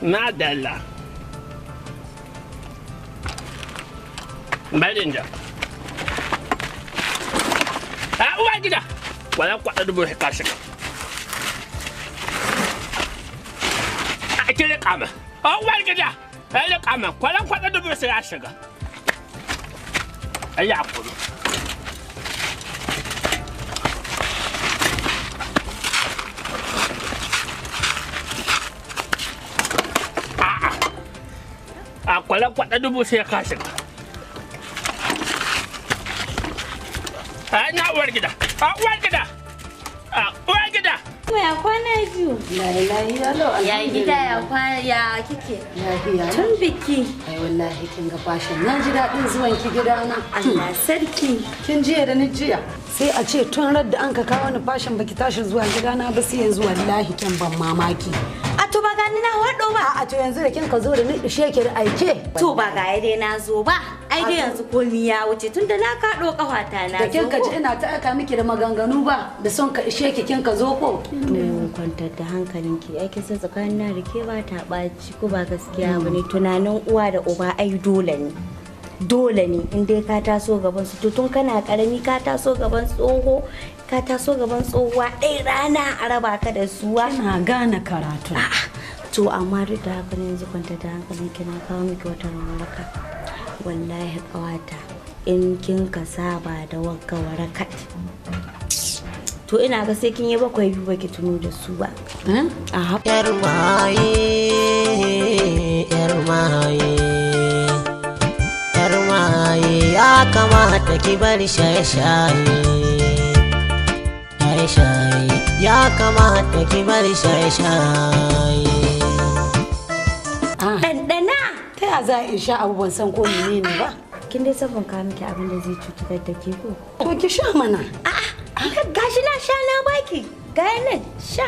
Madalla. Balinda. Uwa gida. Wala kwada dubu ka shiga. A kire kama. Uwa gida. Ai kama. Kwada dubu sai ya shiga. Ai ya kudu. Kwada dubu sai ka shiga. Na uwar gida. Uwar gida. Uwar gida. Ya kwana biyu. Ya gida ya kwana ya kike. Tun biki. Ai wallahi kin ga fashin. Na ji daɗin zuwan ki gidana. Allah sarki. Kin jiya da ni jiya. Sai a ce tun radda an ka kawo ni fashin baki tashi zuwa gidana ba sai yanzu wallahi kin ban mamaki. A to ba gani na wado ba. A to yanzu da kin ka zo da ni dishe ki aike. To ba ga dai na zo ba. Ai dai yanzu komi ya wuce tunda na kaɗo ƙafata na zo. Da kin ka ji ina ta aka miki da maganganu ba da son ka ishe ki kin ka zo ko. To kwantar da hankalinki ai kin san tsakanin na da ke ba ta ɓaci ko ba gaskiya bane tunanin uwa da uba ai dole ne. Dole ne in dai ka taso gaban su to tun kana karami ka taso gaban tsoho ka taso gaban tsohuwa ɗaya rana a raba ka da suwa. Ina gane karatu. To amma duk da haka ne yanzu kwantar da hankalinki na kawo miki wata waraka. Wallahi kawata in kin ka saba da wagga warakat to ina ga sai kin yi bakwai biyu baki tuno da su ba. Yar maye ya kamata ki bar shaye-shaye ya kamata ki bar shaye-shaye. Ɗanɗana ta ya za in sha abu ban san ko menene ba. Kin dai sabon ka miki abin da zai cutar da ke ko? To ki sha mana. Gashi na sha na baki. Gaya nan sha.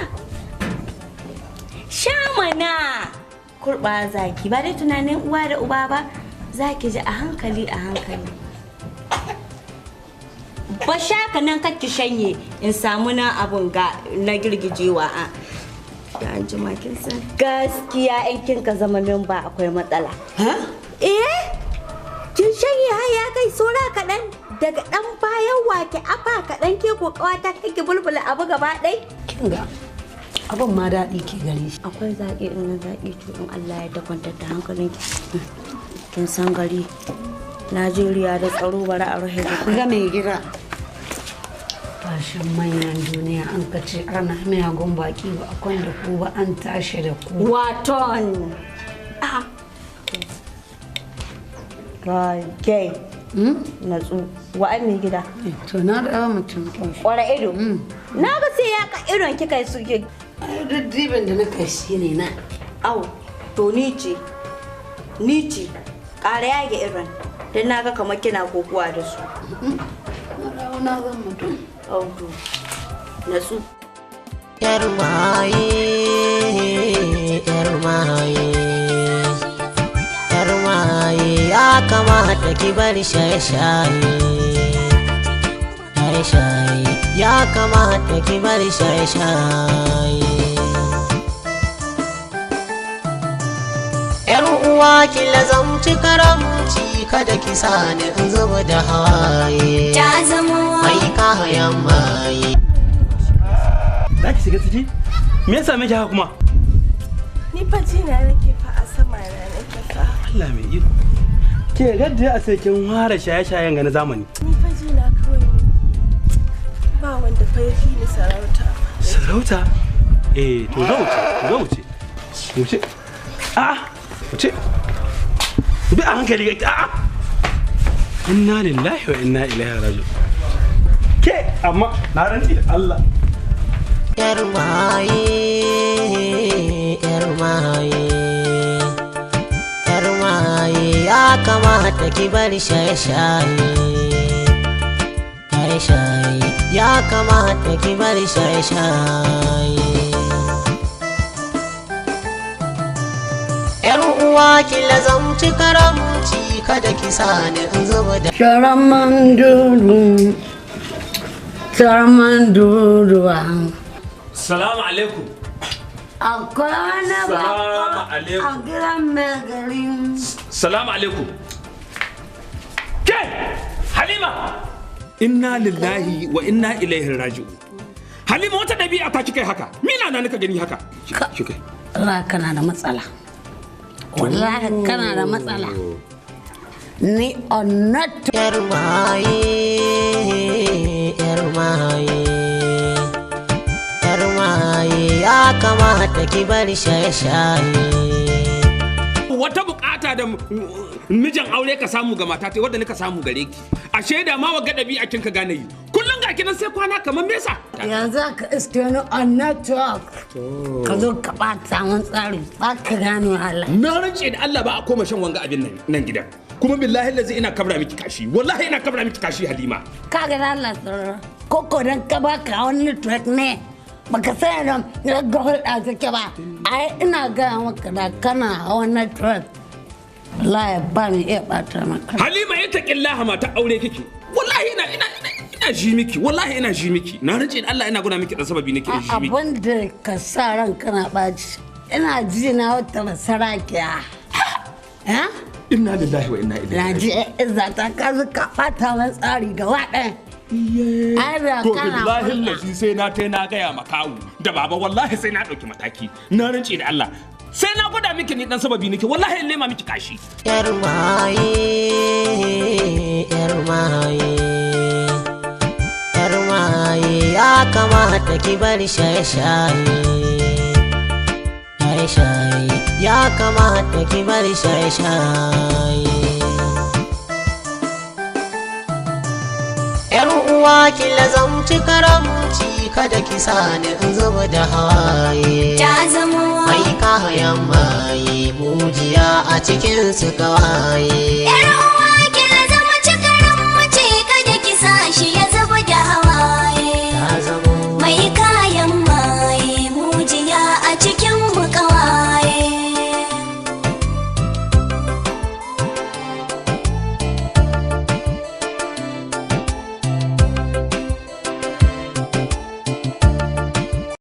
Sha mana. Kurɓa zaki ba dai tunanin uwa da uba ba. Zaki ji a hankali a hankali. Ba sha ka nan kake shanye in samu na abun ga na girgijewa a. Da an jima kin san gaskiya in kin ka zama memba akwai matsala. Kin shanye har ya kai sora kaɗan daga ɗan bayan wake afa kaɗan ke ko ƙawata kake bulbula abu gaba ɗai. Kin ga abin ma daɗi ke gare shi. Akwai zaƙi in na zaƙi to in Allah ya kwantar da hankalinki. Kin san gari Najeriya da tsaro bari a rahe da ga mai gida. Tashin manyan duniya an ka ce ana miyagun baki ba akwai da ku ba an tashi da ku. Waton. Kai. Natsu. Wa'an mai gida. To na da mutum. Kwara ido. Na ga sai ya ka idon kika suke. Diddibin da na kai shi ne na. Au, to ni ce. Ƙara yage irin. Don na ga kamar kina kokuwa da su. Na ga mutum. Au to. Natsu. Yar maye ya kamata ki bar shaye-shaye ya kamata ki bar shaye-shaye. Yar uwa ki lazamci karamci kada ki sani in zuba da hawaye Ta zama mai kayan maye. Za ki shiga ciki? Me yasa miki haka kuma? Ni fa jina nake fa a sama na nake fa. Allah mai iko. Ke gadda a sai kin fara shaye-shayen ga na zamani. Ni fa jina kawai ne. Ba wanda fa ya fi ni sarauta. Sarauta? To zo wuce. Wuce. Wuce. Bi a hankali ga Inna lillahi wa inna ilaihi raji'un. Ke amma na rantsi da Allah. Yar maye ya kamata ki bar shaye-shaye ya kamata ki bar shaye-shaye. Yar uwa ki lazamci karamci kada ki sani in zuba da Sharaman duruwa Salamu alaikum. Akwai wani Salamu bako alaikum. a gidan mai gari. Salamu alaikum. Ke Halima. Inna lillahi wa inna ilaihi raji'un. Halima wata ɗabi'a ta kika haka. Mina na nika gani haka. Kika. Allah kana da matsala. Wallahi kana da matsala. Ni on not yar maye ya kamata ki bar shaye-shaye. Wata bukata da mijin aure ka samu ga mata ta wadda nika samu gare ki. A shaida ma wa gadabi a kinka gane yi. Kullum ga kinan sai kwana kamar mesa. yanzu ka iske ni on network. Ka zo ka ɓata mun tsari ba ka gano Allah. Na rance da Allah ba a koma shan wanga abin nan gidan. Kuma billahi lazi ina kabra miki kashi. Wallahi ina kabra miki kashi Halima. Ka ga Allah tsoro. Koko dan ka baka wani network ne. Baka sai da ga hulɗa take ba. Ai ina ga maka da kana hawan network. Wallahi ba ni iya ɓata maka. Halima ita killaha mata aure kike. Wallahi ina ji miki. Wallahi ina ji miki. Na rance da Allah ina guna miki dan sababi nake ji miki. Abin da ka sa ran kana ɓaci. Ina ji na wata masarakiya. Eh? Inna lillahi wa inna ilaihi Na ji izza ta ka zuka ɓata min tsari gaba ɗaya. To billahi lazi sai na tai na gaya makawu da baba wallahi sai na ɗauki mataki. Na rance da Allah. Sai na gwada miki ni dan sababi nake wallahi in lema miki kashi. Yar maye ya kamata ki bar shaye-shaye. Ya kamata ki bar shaye-shaye. Yar uwa ki lazamci karamci kada ki sani in zuba da hawaye. Ta zama Mai kayan maye mujiya a cikin su kawaye.